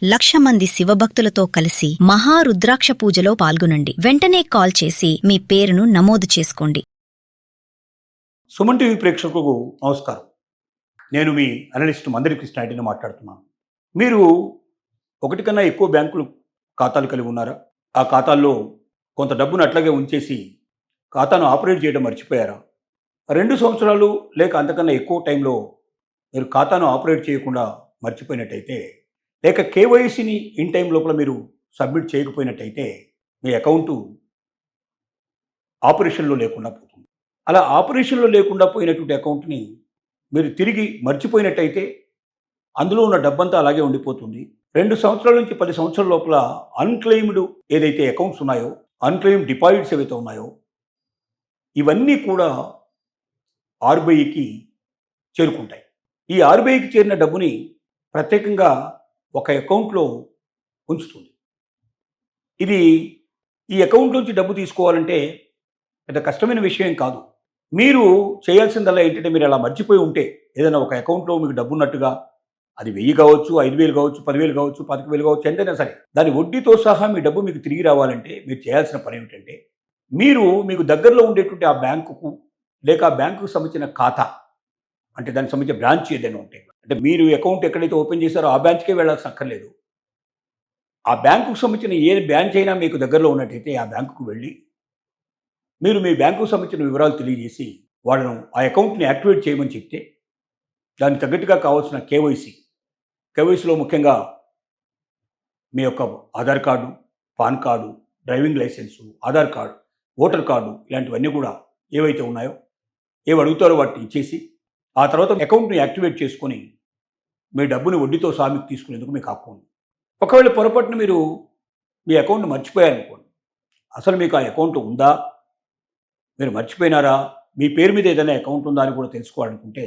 1,00,000 మంది శివభక్తులతో కలిసి మహారుద్రాక్ష పూజలో పాల్గొనండి. వెంటనే కాల్ చేసి మీ పేరును నమోదు చేసుకోండి. సుమన్ టీవీ ప్రేక్షకులకు నమస్కారం. నేను మీ అనలిస్ట్ మందరి కృష్ణారెడ్డిని మాట్లాడుతున్నాను. మీరు ఒకటి కన్నా ఎక్కువ బ్యాంకులు ఖాతాలు కలిగి ఉన్నారా? ఆ ఖాతాల్లో కొంత డబ్బును అట్లాగే ఉంచేసి ఖాతాను ఆపరేట్ చేయడం మర్చిపోయారా? 2 సంవత్సరాలు లేక అంతకన్నా ఎక్కువ టైంలో మీరు ఖాతాను ఆపరేట్ చేయకుండా మర్చిపోయినట్టయితే, లేక కేవైసీని ఇన్ టైం లోపల మీరు సబ్మిట్ చేయకపోయినట్టయితే మీ అకౌంటు ఆపరేషన్లో లేకుండా పోతుంది. అలా ఆపరేషన్లో లేకుండా పోయినటువంటి అకౌంట్ని మీరు తిరిగి మర్చిపోయినట్టయితే అందులో ఉన్న డబ్బంతా అలాగే ఉండిపోతుంది. 2 సంవత్సరాల నుంచి 10 సంవత్సరాల లోపల అన్క్లెయిమ్డ్ ఏదైతే అకౌంట్స్ ఉన్నాయో, అన్క్లెయిమ్డ్ డిపాజిట్స్ ఏవైతే ఉన్నాయో, ఇవన్నీ కూడా ఆర్బీఐకి చేరుకుంటాయి. ఈ ఆర్బీఐకి చేరిన డబ్బుని ప్రత్యేకంగా ఒక అకౌంట్లో ఉంచుతుంది. ఇది ఈ అకౌంట్ నుంచి డబ్బు తీసుకోవాలంటే పెద్ద కష్టమైన విషయం కాదు. మీరు చేయాల్సిందల్లా ఏంటంటే, మీరు అలా మర్చిపోయి ఉంటే ఏదైనా ఒక అకౌంట్లో మీకు డబ్బు ఉన్నట్టుగా, అది 1000 కావచ్చు, 5000 కావచ్చు, 10,000 కావచ్చు, 25,000 కావచ్చు, ఎంతైనా సరే దాని వడ్డీతో సహా మీ డబ్బు మీకు తిరిగి రావాలంటే మీరు చేయాల్సిన పని ఏమిటంటే, మీకు దగ్గరలో ఉండేటువంటి ఆ బ్యాంకుకు లేక ఆ బ్యాంకుకు సంబంధించిన ఖాతా, అంటే దానికి సంబంధించిన బ్రాంచ్ ఏదైనా ఉంటే, అంటే మీరు అకౌంట్ ఎక్కడైతే ఓపెన్ చేశారో ఆ బ్రాంచ్కే వెళ్ళాల్సిన అక్కర్లేదు. ఆ బ్యాంకుకు సంబంధించిన ఏ బ్రాంచ్ అయినా మీకు దగ్గరలో ఉన్నట్టయితే ఆ బ్యాంకుకు వెళ్ళి మీరు మీ బ్యాంకుకు సంబంధించిన వివరాలు తెలియజేసి వాళ్ళను ఆ అకౌంట్ని యాక్టివేట్ చేయమని చెప్తే, దానికి తగ్గట్టుగా కావాల్సిన కేవైసీలో ముఖ్యంగా మీ యొక్క Aadhaar card, pan card, driving licence, Aadhaar card, voter card, ఇలాంటివన్నీ కూడా ఏవైతే ఉన్నాయో, ఏవి అడుగుతారో వాటిని ఇచ్చేసి ఆ తర్వాత అకౌంట్ని యాక్టివేట్ చేసుకొని మీ డబ్బుని వడ్డీతో సహా మీకు తీసుకునేందుకు మీకు హక్కు ఉంది. ఒకవేళ పొరపాటున మీరు మీ అకౌంట్ని మర్చిపోయారనుకోండి, అసలు మీకు ఆ అకౌంట్ ఉందా, మీరు మర్చిపోయినారా, మీ పేరు మీద ఏదైనా అకౌంట్ ఉందా అని కూడా తెలుసుకోవాలనుకుంటే,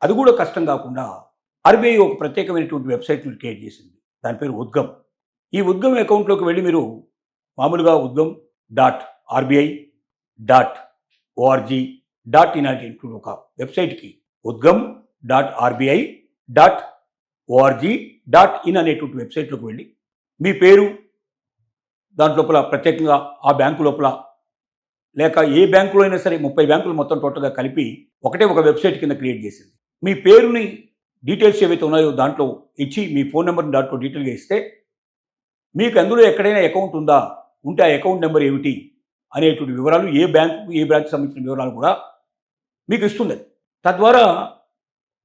అది కూడా కష్టం కాకుండా ఆర్బీఐ ఒక ప్రత్యేకమైనటువంటి వెబ్సైట్ని క్రియేట్ చేసింది. దాని పేరు ఉద్గమ్. ఈ ఉద్గమ్ అకౌంట్లోకి వెళ్ళి మీరు మామూలుగా udgam.rbi.org.in అనేటువంటి ఒక వెబ్సైట్కి udgam.rbi.org.in అనేటువంటి వెబ్సైట్లోకి వెళ్ళి మీ పేరు, దాంట్లోపల ప్రత్యేకంగా ఆ బ్యాంకు లోపల లేక ఏ బ్యాంకులో అయినా సరే 30 బ్యాంకులు మొత్తం టోటల్గా కలిపి ఒకటే ఒక వెబ్సైట్ కింద క్రియేట్ చేసింది. మీ పేరుని డీటెయిల్స్ ఏవైతే ఉన్నాయో దాంట్లో ఇచ్చి మీ ఫోన్ నెంబర్ని దాంట్లో డీటెయిల్గా ఇస్తే, మీకు అందులో ఎక్కడైనా అకౌంట్ ఉందా, ఉంటే ఆ అకౌంట్ నెంబర్ ఏమిటి అనేటువంటి వివరాలు, ఏ బ్రాంచ్కి సంబంధించిన వివరాలు కూడా మీకు ఇస్తుంది. తద్వారా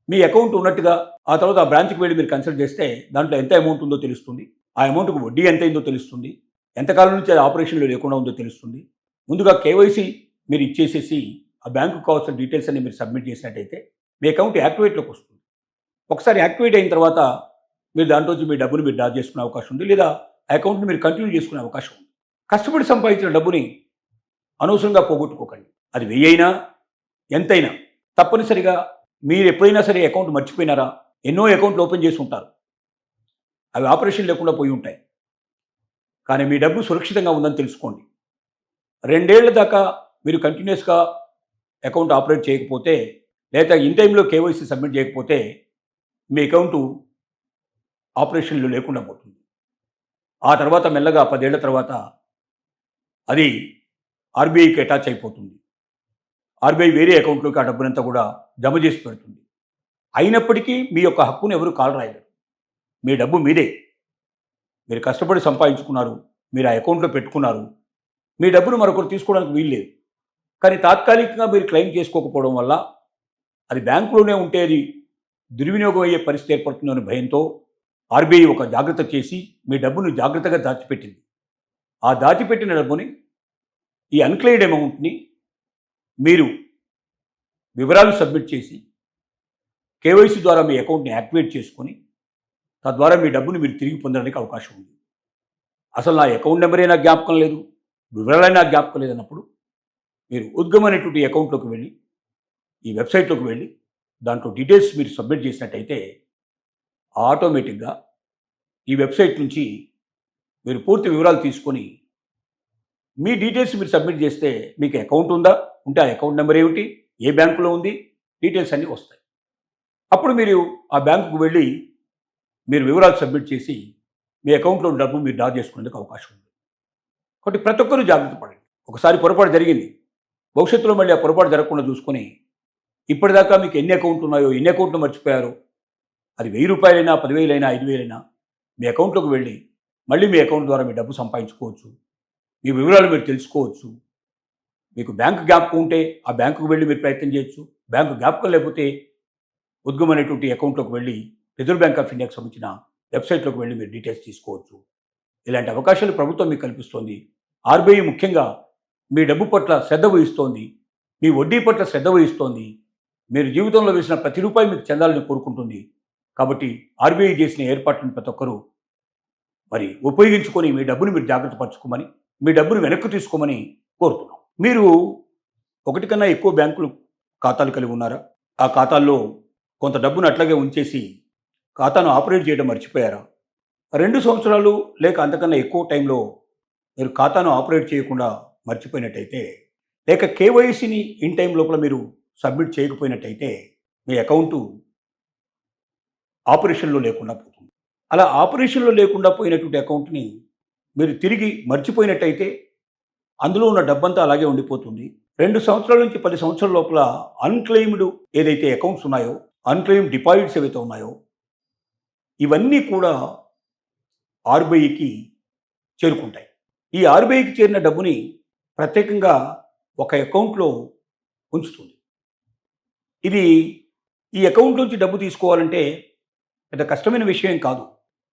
మీ అకౌంట్ ఉన్నట్టుగా ఆ తర్వాత ఆ బ్రాంచ్కి వెళ్ళి మీరు కన్సల్ట్ చేస్తే దాంట్లో ఎంత అమౌంట్ ఉందో తెలుస్తుంది, ఆ అమౌంట్కి వడ్డీ ఎంత అయిందో తెలుస్తుంది, ఎంతకాలం నుంచి అది ఆపరేషన్లో లేకుండా ఉందో తెలుస్తుంది. ముందుగా కేవైసీ మీరు ఇచ్చేసేసి ఆ బ్యాంకుకు కావాల్సిన డీటెయిల్స్ అన్ని మీరు సబ్మిట్ చేసినట్టయితే మీ అకౌంట్ యాక్టివేట్లోకి వస్తుంది. ఒకసారి యాక్టివేట్ అయిన తర్వాత మీరు దాంట్లో మీ డబ్బుని మీరు డ్రా చేసుకునే అవకాశం ఉంది, లేదా ఆ అకౌంట్ని మీరు కంటిన్యూ చేసుకునే అవకాశం ఉంది. కష్టపడి సంపాదించిన డబ్బుని అనవసరంగా పోగొట్టుకోకండి. అది 1000 అయినా ఎంతైనా తప్పనిసరిగా మీరు ఎప్పుడైనా సరే అకౌంట్ మర్చిపోయినారా, ఎన్నో అకౌంట్లు ఓపెన్ చేసి ఉంటారు, అవి ఆపరేషన్ లేకుండా పోయి ఉంటాయి. కానీ మీ డబ్బు సురక్షితంగా ఉందని తెలుసుకోండి. 2 ఏళ్ల దాకా మీరు కంటిన్యూస్గా అకౌంట్ ఆపరేట్ చేయకపోతే, లేదా ఇన్ టైంలో కేవైసీ సబ్మిట్ చేయకపోతే మీ అకౌంటు ఆపరేషన్లో లేకుండా పోతుంది. ఆ తర్వాత మెల్లగా 10 ఏళ్ల తర్వాత అది ఆర్బీఐకి అటాచ్ అయిపోతుంది. ఆర్బీఐ వేరే అకౌంట్లోకి ఆ డబ్బునంతా కూడా జమ చేసి పెడుతుంది. అయినప్పటికీ మీ యొక్క హక్కును ఎవరు కాలు రాయలేరు. మీ డబ్బు మీదే, మీరు కష్టపడి సంపాదించుకున్నారు, మీరు ఆ అకౌంట్లో పెట్టుకున్నారు. మీ డబ్బును మరొకరు తీసుకోవడానికి వీల్లేదు. కానీ తాత్కాలికంగా మీరు క్లెయిమ్ చేసుకోకపోవడం వల్ల అది బ్యాంకులోనే ఉంటే అది దుర్వినియోగం అయ్యే పరిస్థితి ఏర్పడుతుందనే భయంతో ఆర్బీఐ ఒక జాగ్రత్త చేసి మీ డబ్బును జాగ్రత్తగా దాచిపెట్టింది. ఆ దాచిపెట్టిన డబ్బుని, ఈ అన్క్లెయిమ్డ్ అమౌంట్ని మీరు వివరాలు సబ్మిట్ చేసి కేవైసీ ద్వారా మీ అకౌంట్ని యాక్టివేట్ చేసుకొని తద్వారా మీ డబ్బుని మీరు తిరిగి పొందడానికి అవకాశం ఉంది. అసలు నా అకౌంట్ నెంబరే నాకు జ్ఞాపకం లేదు, వివరాలైనా నాకు జ్ఞాపకం లేదన్నప్పుడు మీరు ఉద్గమ్ అనేటువంటి అకౌంట్లోకి వెళ్ళి, ఈ వెబ్సైట్లోకి వెళ్ళి దాంట్లో డీటెయిల్స్ మీరు సబ్మిట్ చేసినట్టయితే ఆటోమేటిక్గా ఈ వెబ్సైట్ నుంచి మీరు పూర్తి వివరాలు తీసుకొని మీ డీటెయిల్స్ మీరు సబ్మిట్ చేస్తే మీకు అకౌంట్ ఉందా, ఉంటే ఆ అకౌంట్ నెంబర్ ఏమిటి, ఏ బ్యాంకులో ఉంది, డీటెయిల్స్ అన్నీ వస్తాయి. అప్పుడు మీరు ఆ బ్యాంకుకు వెళ్ళి మీరు వివరాలు సబ్మిట్ చేసి మీ అకౌంట్లో ఉన్న డబ్బు మీరు డ్రా చేసుకునేందుకు అవకాశం ఉంది. కాబట్టి ప్రతి ఒక్కరూ జాగ్రత్త పడండి. ఒకసారి పొరపాటు జరిగింది, భవిష్యత్తులో మళ్ళీ ఆ పొరపాటు జరగకుండా చూసుకొని ఇప్పటిదాకా మీకు ఎన్ని అకౌంట్లు ఉన్నాయో, ఎన్ని అకౌంట్లు మర్చిపోయారో, అది 1000 రూపాయలైనా, 10,000 అయినా, 5,000 మీ అకౌంట్లోకి వెళ్ళి మళ్ళీ మీ అకౌంట్ ద్వారా మీ డబ్బు సంపాదించుకోవచ్చు. మీ వివరాలు మీరు తెలుసుకోవచ్చు. మీకు బ్యాంకు జ్ఞాపకం ఉంటే ఆ బ్యాంకుకు వెళ్ళి మీరు ప్రయత్నం చేయొచ్చు. బ్యాంకు జ్ఞాపకం లేకపోతే ఉద్గమ్ అనేటువంటి అకౌంట్లోకి వెళ్ళి రిజర్వ్ బ్యాంక్ ఆఫ్ ఇండియాకి సంబంధించిన వెబ్సైట్లోకి వెళ్ళి మీరు డీటెయిల్స్ తీసుకోవచ్చు. ఇలాంటి అవకాశాలు ప్రభుత్వం మీకు కల్పిస్తోంది. ఆర్బీఐ ముఖ్యంగా మీ డబ్బు పట్ల శ్రద్ధ వహిస్తోంది, మీ వడ్డీ పట్ల శ్రద్ధ వహిస్తోంది. మీరు జీవితంలో వేసిన ప్రతి రూపాయి మీకు చెందాలని కోరుకుంటుంది. కాబట్టి ఆర్బీఐ చేసిన ఏర్పాట్లను ప్రతి ఒక్కరూ మరి ఉపయోగించుకొని మీ డబ్బును మీరు జాగ్రత్త పరచుకోమని, మీ డబ్బును వెనక్కి తీసుకోమని కోరుతున్నాం. మీరు ఒకటి కన్నా ఎక్కువ బ్యాంకులు ఖాతాలు కలిగి ఉన్నారా? ఆ ఖాతాల్లో కొంత డబ్బును అట్లాగే ఉంచేసి ఖాతాను ఆపరేట్ చేయడం మర్చిపోయారా? 2 సంవత్సరాలు లేక అంతకన్నా ఎక్కువ టైంలో మీరు ఖాతాను ఆపరేట్ చేయకుండా మర్చిపోయినట్టయితే, లేక కేవైసీని ఇన్ టైం లోపల మీరు సబ్మిట్ చేయకపోయినట్టయితే మీ అకౌంటు ఆపరేషన్లో లేకుండా పోతుంది. అలా ఆపరేషన్లో లేకుండా పోయినటువంటి అకౌంట్ని మీరు తిరిగి మర్చిపోయినట్టయితే అందులో ఉన్న డబ్బంతా అలాగే ఉండిపోతుంది. 2 సంవత్సరాల నుంచి 10 సంవత్సరాల లోపల అన్క్లెయిమ్డ్ ఏదైతే అకౌంట్స్ ఉన్నాయో, అన్క్లెయిమ్డ్ డిపాజిట్స్ ఏవైతే ఉన్నాయో, ఇవన్నీ కూడా ఆర్బీఐకి చేరుకుంటాయి. ఈ ఆర్బీఐకి చేరిన డబ్బుని ప్రత్యేకంగా ఒక అకౌంట్లో ఉంచుతుంది. ఇది ఈ అకౌంట్ నుంచి డబ్బు తీసుకోవాలంటే పెద్ద కష్టమైన విషయం కాదు.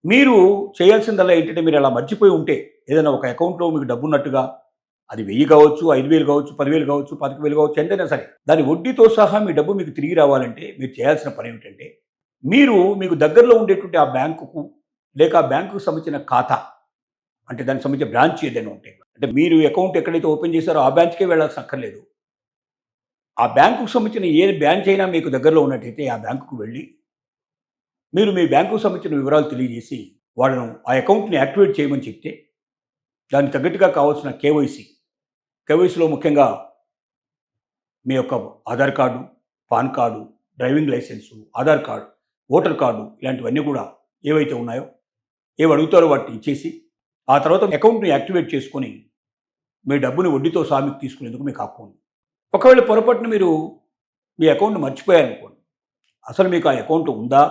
మీరు చేయాల్సిందల్లా ఏంటంటే, మీరు అలా మర్చిపోయి ఉంటే ఏదైనా ఒక అకౌంట్లో మీకు డబ్బు ఉన్నట్టుగా, అది 1000 కావచ్చు, 5,000 కావచ్చు, 10,000 కావచ్చు, 25,000 కావచ్చు, ఎంతైనా సరే దాని వడ్డీతో సహా మీ డబ్బు మీకు తిరిగి రావాలంటే మీరు చేయాల్సిన పని ఏమిటంటే, మీరు మీకు దగ్గరలో ఉండేటువంటి ఆ బ్యాంకుకు లేక ఆ బ్యాంకుకు సంబంధించిన ఖాతా, అంటే దానికి సంబంధించిన బ్రాంచ్ ఏదైనా ఉంటే, అంటే మీరు అకౌంట్ ఎక్కడైతే ఓపెన్ చేశారో ఆ బ్రాంచ్కే వెళ్ళాల్సిన అక్కర్లేదు. ఆ బ్యాంకుకు సంబంధించిన ఏ బ్రాంచ్ అయినా మీకు దగ్గరలో ఉన్నట్టయితే ఆ బ్యాంకుకు వెళ్ళి మీరు మీ బ్యాంకుకు సంబంధించిన వివరాలు తెలియజేసి వాళ్ళను ఆ అకౌంట్ని యాక్టివేట్ చేయమని చెప్తే, దానికి తగ్గట్టుగా కావాల్సిన కేవైసీలో ముఖ్యంగా మీ యొక్క Aadhaar card, pan card, driving licence, Aadhaar card, voter card, ఇలాంటివన్నీ కూడా ఏవైతే ఉన్నాయో, ఏవి అడుగుతారో వాటిని ఇచ్చేసి ఆ తర్వాత అకౌంట్ని యాక్టివేట్ చేసుకొని మీ డబ్బుని వడ్డీతో సహా మీకు తీసుకునేందుకు మీకు హక్కు ఉంది. ఒకవేళ పొరపాటున మీరు మీ అకౌంట్ని మర్చిపోయారనుకోండి, అసలు మీకు ఆ అకౌంట్ ఉందా,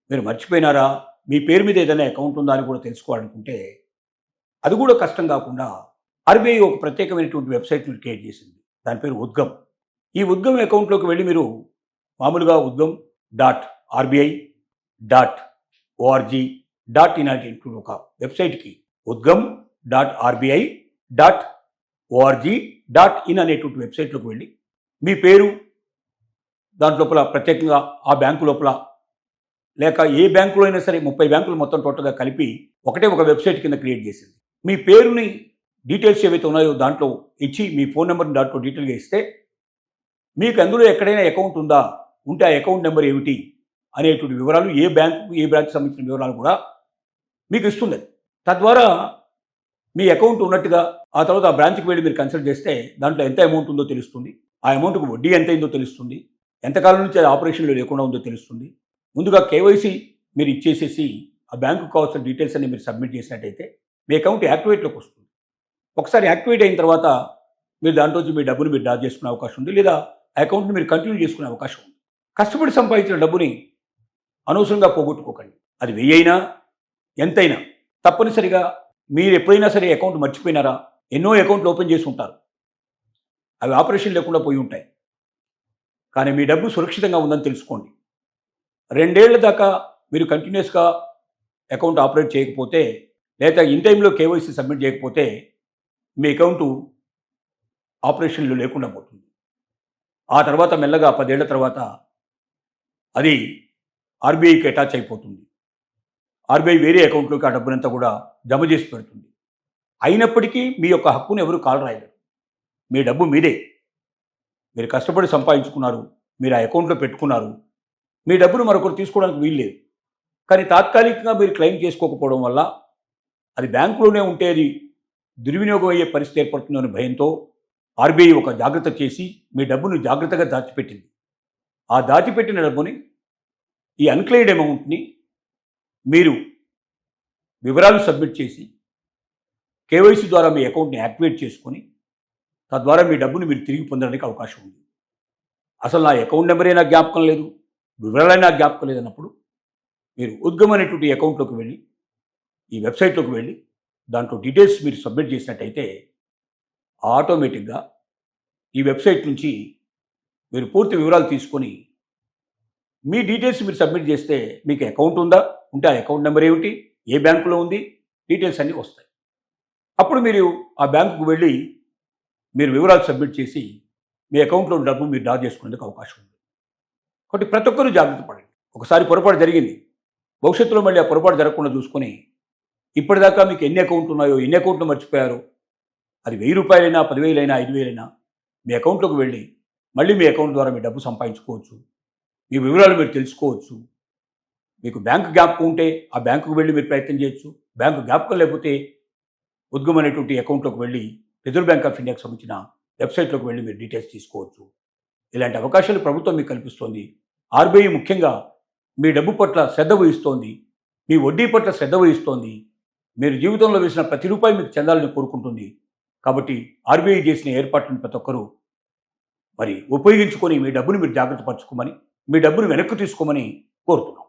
మీరు మర్చిపోయినారా, మీ పేరు మీద ఏదైనా అకౌంట్ ఉందా అని కూడా తెలుసుకోవాలనుకుంటే అది కూడా కష్టం కాకుండా ఆర్బీఐ ఒక ప్రత్యేకమైనటువంటి వెబ్సైట్ని క్రియేట్ చేసింది. దాని పేరు ఉద్గమ్. ఈ ఉద్గమ్ అకౌంట్లోకి వెళ్ళి మీరు మామూలుగా udgam.rbi.org.in అనేటువంటి ఒక వెబ్సైట్కి udgam.rbi.org.in అనేటువంటి వెబ్సైట్లోకి వెళ్ళి మీ పేరు, దాంట్లోపల ప్రత్యేకంగా ఆ బ్యాంకు లోపల లేక ఏ బ్యాంకులో అయినా సరే 30 బ్యాంకులు మొత్తం టోటల్గా కలిపి ఒకటే ఒక వెబ్సైట్ కింద క్రియేట్ చేసింది. మీ పేరుని డీటెయిల్స్ ఏవైతే ఉన్నాయో దాంట్లో ఇచ్చి మీ ఫోన్ నెంబర్ని దాంట్లో డీటెయిల్గా ఇస్తే మీకు అందులో ఎక్కడైనా అకౌంట్ ఉందా, ఉంటే ఆ అకౌంట్ నెంబర్ ఏమిటి అనేటువంటి వివరాలు, ఏ బ్రాంచ్కి సంబంధించిన వివరాలు కూడా మీకు ఇస్తుంది. తద్వారా మీ అకౌంట్ ఉన్నట్టుగా ఆ తర్వాత ఆ బ్రాంచ్కి వెళ్ళి మీరు కన్సల్ట్ చేస్తే దాంట్లో ఎంత అమౌంట్ ఉందో తెలుస్తుంది, ఆ అమౌంట్కి వడ్డీ ఎంత అయిందో తెలుస్తుంది, ఎంతకాలం నుంచి అది ఆపరేషన్లో లేకుండా ఉందో తెలుస్తుంది. ముందుగా కేవైసీ మీరు ఇచ్చేసేసి ఆ బ్యాంకుకు కావాల్సిన డీటెయిల్స్ అన్ని మీరు సబ్మిట్ చేసినట్టయితే మీ అకౌంట్ యాక్టివేట్లోకి వస్తుంది. ఒకసారి యాక్టివేట్ అయిన తర్వాత మీరు దాంట్లో మీ డబ్బుని మీరు డ్రా చేసుకునే అవకాశం ఉంది, లేదా ఆ అకౌంట్ని మీరు కంటిన్యూ చేసుకునే అవకాశం ఉంది. కష్టపడి సంపాదించిన డబ్బుని అనవసరంగా పోగొట్టుకోకండి. అది 1000 అయినా ఎంతైనా తప్పనిసరిగా మీరు ఎప్పుడైనా సరే అకౌంట్ మర్చిపోయినారా, ఎన్నో అకౌంట్లు ఓపెన్ చేసి ఉంటారు, అవి ఆపరేషన్ లేకుండా పోయి ఉంటాయి. కానీ మీ డబ్బు సురక్షితంగా ఉందని తెలుసుకోండి. 2 ఏళ్ల దాకా మీరు కంటిన్యూస్గా అకౌంట్ ఆపరేట్ చేయకపోతే, లేదా ఇన్ టైంలో కేవైసీ సబ్మిట్ చేయకపోతే మీ అకౌంటు ఆపరేషన్లో లేకుండా పోతుంది. ఆ తర్వాత మెల్లగా 10 ఏళ్ల తర్వాత అది ఆర్బీఐకి అటాచ్ అయిపోతుంది. ఆర్బీఐ వేరే అకౌంట్లోకి ఆ డబ్బునంతా కూడా జమ చేసి పెడుతుంది. అయినప్పటికీ మీ యొక్క హక్కును ఎవరు కాలు రాయలేరు. మీ డబ్బు మీదే, మీరు కష్టపడి సంపాదించుకున్నారు, మీరు ఆ అకౌంట్లో పెట్టుకున్నారు. మీ డబ్బును మరొకరు తీసుకోవడానికి వీల్లేదు. కానీ తాత్కాలికంగా మీరు క్లెయిమ్ చేసుకోకపోవడం వల్ల అది బ్యాంకులోనే ఉంటే అది దుర్వినియోగం అయ్యే పరిస్థితి ఏర్పడుతుందనే భయంతో ఆర్బీఐ ఒక జాగ్రత్త చేసి మీ డబ్బును జాగ్రత్తగా దాచిపెట్టింది. ఆ దాచిపెట్టిన డబ్బుని, ఈ అన్క్లెయిమ్డ్ అమౌంట్ని మీరు వివరాలు సబ్మిట్ చేసి కేవైసీ ద్వారా మీ అకౌంట్ని యాక్టివేట్ చేసుకొని తద్వారా మీ డబ్బుని మీరు తిరిగి పొందడానికి అవకాశం ఉంది. అసలు నా అకౌంట్ నెంబరే నాకు జ్ఞాపకం లేదు, వివరాలే నాకు జ్ఞాపకం లేదన్నప్పుడు మీరు ఉద్గమ్ అనేటువంటి అకౌంట్లోకి వెళ్ళి ఈ వెబ్సైట్లోకి వెళ్ళి దాంట్లో డీటెయిల్స్ మీరు సబ్మిట్ చేసినట్టయితే ఆటోమేటిక్గా ఈ వెబ్సైట్ నుంచి మీరు పూర్తి వివరాలు తీసుకొని మీ డీటెయిల్స్ మీరు సబ్మిట్ చేస్తే మీకు అకౌంట్ ఉందా, ఉంటే ఆ అకౌంట్ నెంబర్ ఏమిటి, ఏ బ్యాంకులో ఉంది, డీటెయిల్స్ అన్నీ వస్తాయి. అప్పుడు మీరు ఆ బ్యాంకుకు వెళ్ళి మీరు వివరాలు సబ్మిట్ చేసి మీ అకౌంట్లో ఉన్న డబ్బు మీరు డ్రా చేసుకునేందుకు అవకాశం ఉంది. కాబట్టి ప్రతి ఒక్కరూ జాగ్రత్త పడండి. ఒకసారి పొరపాటు జరిగింది, భవిష్యత్తులో మళ్ళీ ఆ పొరపాటు జరగకుండా చూసుకొని ఇప్పటిదాకా మీకు ఎన్ని అకౌంట్లు ఉన్నాయో, ఎన్ని అకౌంట్లు మర్చిపోయారో, అది 1000 రూపాయలైనా 10,000 అయినా 5,000 మీ అకౌంట్లోకి వెళ్ళి మళ్ళీ మీ అకౌంట్ ద్వారా మీ డబ్బు సంపాదించుకోవచ్చు, మీ వివరాలు మీరు తెలుసుకోవచ్చు. మీకు బ్యాంకు జ్ఞాపకం ఉంటే ఆ బ్యాంకుకు వెళ్ళి మీరు ప్రయత్నం చేయొచ్చు. బ్యాంకు జ్ఞాపకం లేకపోతే ఉద్గమ్ అనేటువంటి అకౌంట్లోకి వెళ్ళి రిజర్వ్ బ్యాంక్ ఆఫ్ ఇండియాకి సంబంధించిన వెబ్సైట్లోకి వెళ్ళి మీరు డీటెయిల్స్ తీసుకోవచ్చు. ఇలాంటి అవకాశాలు ప్రభుత్వం మీకు కల్పిస్తోంది. ఆర్బీఐ ముఖ్యంగా మీ డబ్బు పట్ల శ్రద్ధ వహిస్తోంది, మీ వడ్డీ పట్ల శ్రద్ధ వహిస్తోంది. మీరు జీవితంలో వేసిన ప్రతి రూపాయి మీకు చెందాలని కోరుకుంటుంది. కాబట్టి ఆర్బీఐ చేసిన ఏర్పాట్లను ప్రతి ఒక్కరూ మరి ఉపయోగించుకొని మీ డబ్బును మీరు జాగ్రత్త పరచుకోమని, మీ డబ్బును వెనక్కి తీసుకోమని కోరుతున్నాం.